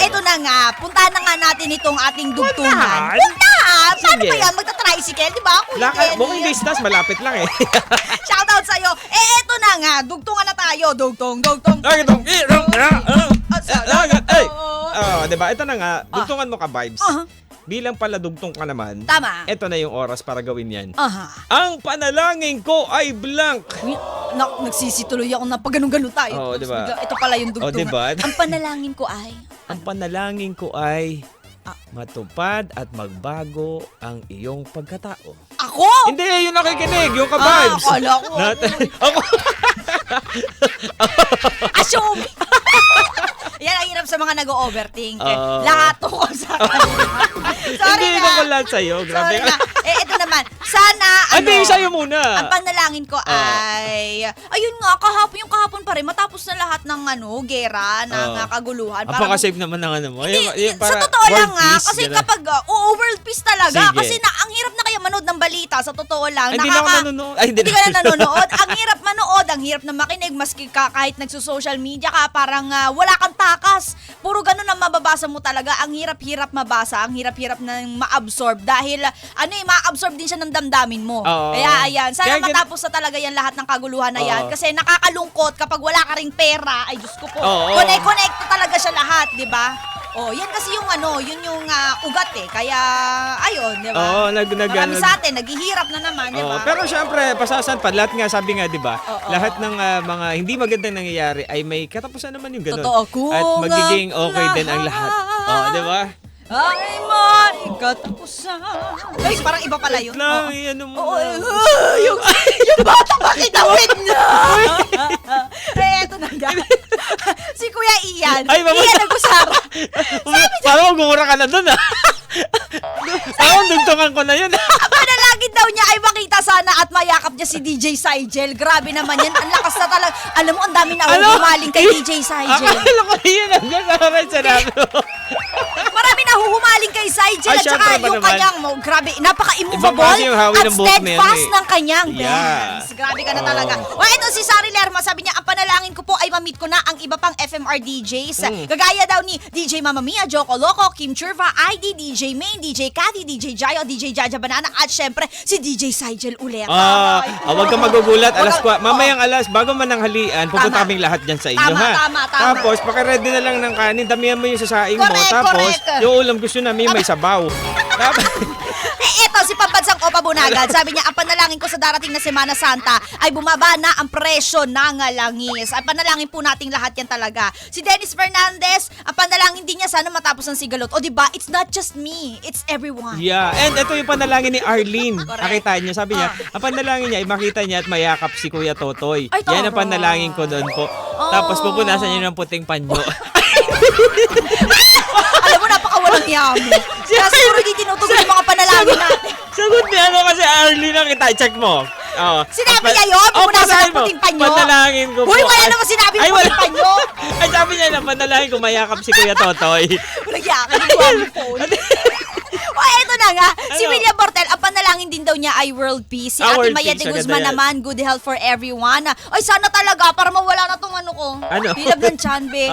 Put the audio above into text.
eto na nga. Puntahan na nga natin itong ating dugtungan. Puntahan? Puntahan? Paano Sige. ba yan? Magta-tricycle, di ba? Mukhang distance, malapit lang eh. Shoutout sa'yo. Eto na nga. Dugtungan na tayo. Dugtong. Diba? Ito na nga, dugtungan mo ka, Vibes. Bilang pala dugtong ka naman, Tama. ito na yung oras para gawin yan. Aha. Ang panalangin ko ay blank. Nagsisituloy ako na pag ganun-ganun tayo. Oo, Tapos diba? bigla, ito pala yung dugtungan. Diba? Ang panalangin ko ay... Ang panalangin ko ay matupad at magbago ang iyong pagkatao. Ako? Hindi, yun nakikinig. Yung ka-Vibes. Akala ko. Ako. Assume. Yan ang hirap sa mga nag-overthink. Oo. Lahat ko sa kanila. Sorry Hindi na. ko kulat sa'yo. Grabe Sorry ka. na. Ito naman. Sana, Hindi, sa'yo muna. ang panalangin ko ay, ayun nga, yung kahapon pa rin, matapos na lahat ng gera, ng kaguluhan. Napaka-safe naman ng ano mo. Hindi, sa totoo lang nga, kasi kapag, world peace talaga. Sige. Kasi ang hirap na kaya manood ng balita, sa totoo lang. Hindi na ako nanonood. Ay, Hindi ka na nanonood. Ang hirap manood, ang hirap na makinig, maski kahit nagso-social media ka, parang wala kang takas. Puro ganun ang mababasa mo talaga. Ang hirap-hirap mabasa, ang hirap-hirap na ma-absorb. Dahil, ma-absorb din siya ng damdamin mo. Oo. Kaya, ayan, sana Kaya matapos na talaga yan lahat ng kaguluhan na yan. Oo. Kasi nakakalungkot kapag wala ka ring pera. Ay, Diyos ko po. Oo. Connect talaga siya lahat, di ba? Oh, yan kasi yung yun yung ugat eh. Kaya, ayun, di ba? Oo, Marami sa atin, naghihirap na naman, di ba? pero syempre, pasasampan. Lahat nga, sabi nga, di ba? Oo. Lahat ng mga hindi magandang nangyayari ay may katapusan naman yung ganun. Totoo. Kung At magiging ang okay din ang lahat. Di ba? ay may katapusan. Ay, parang iba pala yun. Lang, Oo. ano mo Oo, na. yung bata makitawid na. Eto na nga. Si Kuya Ian. Ay, mama. Ian nag-usara. Parang magumura ka na dun ah. Parang dugtungan ko na yun. Ang panalangin daw niya ay makita sana at mayakap niya si DJ Sigel. Grabe naman yan. Ang lakas na talaga. Alam mo, ang dami na humaling kay DJ Sigel. Akala ko yun ang gano'n sa namin. Marami na huhumaling kay Sigel Ay, at saka syempre ba yung naman? kanyang, grabe, Ibang napaka-immovable klase yung hawi at ng buhok na yan, steadfast eh. ng kanyang Yeah. dance. Grabe ka na talaga. Well, ito si Sari Lerma, sabi niya, ang panalangin ko po ay ma-meet ko na ang iba pang FMR DJs. Gagaya daw ni DJ Mama Mia, Joko Loco, Kim Churva, ID, DJ Main, DJ Cathy, DJ Jayo, DJ Jaja Banana, at syempre si DJ Sigel ulit. Huwag kang magugulat. Wag- Mamayang alas, bago man ang halian, pupunta Tama. kaming lahat dyan sa inyo, Tama, ha? tama. Tapos, pakiready na lang ng kanin, damihan mo yung sasaing mo. Correct, Tapos, correct. yung ulam gusto namin yung may sabaw. Tapos, Ito, si Pambansang Opa Bunagan. Sabi niya, ang panalangin ko sa darating na Semana Santa ay bumaba na ang presyo ng langis. Ang panalangin po nating lahat yan talaga. Si Dennis Fernandez, ang panalangin din niya, sana matapos ang sigalot. O diba, it's not just me, it's everyone. yeah. And ito yung panalangin ni Arlene. Correct. Nakita niyo, sabi niya, ang panalangin niya ay makita niya at mayakap si Kuya Totoy. Ay, Yan ang tara. panalangin ko doon po. Tapos pupunasan niya ng puting panyo. Alam mo, napakawalang yamo. Kaya siguro di tinutugon yung mga panalangin natin. Sagot niya ano kasi Arlene nakita. Check mo. Oh. Sinabi niya yun? Pupunasan ng puting panyo? Panalangin ko po. Uy, wala naman sinabi Ay, yung wala. puting panyo. Ay, sabi niya na panalangin ko mayakap si Kuya Totoy. Walang yakin yung phone. O, eto na nga. Si Ano? William Bortel, ang panalangin din daw niya ay world peace. Si Ate World Maya peace, de Guzman agad na yan. naman, good health for everyone. Ay, sana talaga, para mawala na tong ano ko. Ano? Hilab ng tiyan, be.